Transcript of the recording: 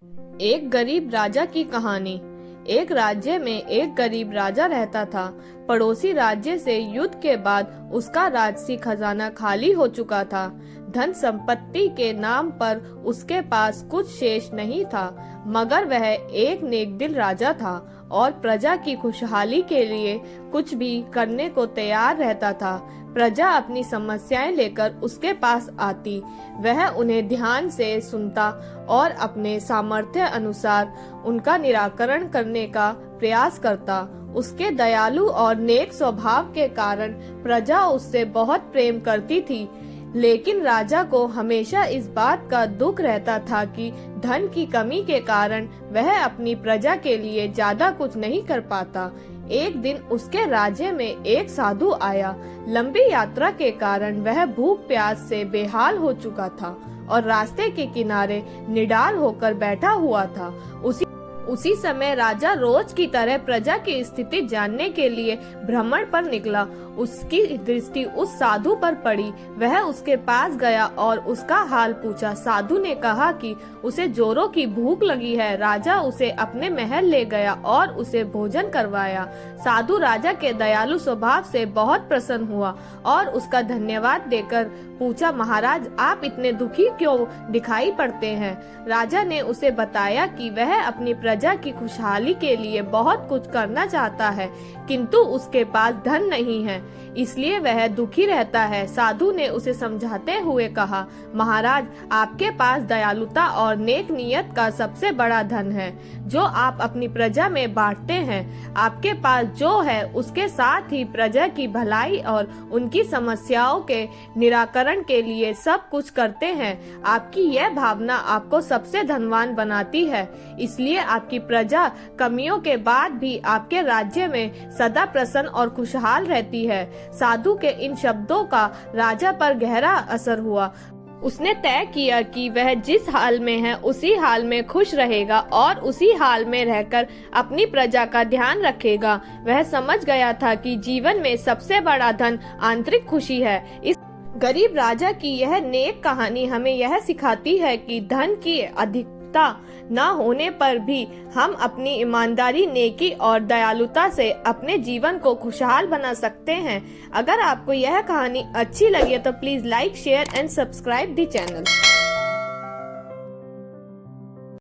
एक गरीब राजा की कहानी। एक राज्य में एक गरीब राजा रहता था। पड़ोसी राज्य से युद्ध के बाद उसका राजसी खजाना खाली हो चुका था। धन संपत्ति के नाम पर उसके पास कुछ शेष नहीं था, मगर वह एक नेकदिल राजा था और प्रजा की खुशहाली के लिए कुछ भी करने को तैयार रहता था। प्रजा अपनी समस्याएं लेकर उसके पास आती, वह उन्हें ध्यान से सुनता और अपने सामर्थ्य अनुसार उनका निराकरण करने का प्रयास करता। उसके दयालु और नेक स्वभाव के कारण प्रजा उससे बहुत प्रेम करती थी, लेकिन राजा को हमेशा इस बात का दुख रहता था कि धन की कमी के कारण वह अपनी प्रजा के लिए ज्यादा कुछ नहीं कर पाता। एक दिन उसके राज्य में एक साधु आया। लंबी यात्रा के कारण वह भूख प्यास से बेहाल हो चुका था और रास्ते के किनारे निडार होकर बैठा हुआ था। उसी समय राजा रोज की तरह प्रजा की स्थिति जानने के लिए भ्रमण पर निकला। उसकी दृष्टि उस साधु पर पड़ी। वह उसके पास गया और उसका हाल पूछा। साधु ने कहा कि उसे जोरों की भूख लगी है। राजा उसे अपने महल ले गया और उसे भोजन करवाया। साधु राजा के दयालु स्वभाव से बहुत प्रसन्न हुआ और उसका धन्यवाद देकर पूछा, महाराज आप इतने दुखी क्यों दिखाई पड़ते हैं? राजा ने उसे बताया कि वह अपनी प्रजा की खुशहाली के लिए बहुत कुछ करना चाहता है, किंतु उसके पास धन नहीं है, इसलिए वह दुखी रहता है। साधु ने उसे समझाते हुए कहा, महाराज आपके पास दयालुता और नेक नियत का सबसे बड़ा धन है, जो आप अपनी प्रजा में बांटते हैं। आपके पास जो है उसके साथ ही प्रजा की भलाई और उनकी समस्याओं के निराकरण के लिए सब कुछ करते हैं। आपकी यह भावना आपको सबसे धनवान बनाती है, इसलिए आपकी प्रजा कमियों के बाद भी आपके राज्य में सदा प्रसन्न और खुशहाल रहती है। साधु के इन शब्दों का राजा पर गहरा असर हुआ। उसने तय किया कि वह जिस हाल में है उसी हाल में खुश रहेगा और उसी हाल में रहकर अपनी प्रजा का ध्यान रखेगा। वह समझ गया था कि जीवन में सबसे बड़ा धन आंतरिक खुशी है। इस गरीब राजा की यह नेक कहानी हमें यह सिखाती है कि धन की अधिकता न होने पर भी हम अपनी ईमानदारी, नेकी और दयालुता से अपने जीवन को खुशहाल बना सकते हैं। अगर आपको यह कहानी अच्छी लगी तो please like, share and subscribe the channel.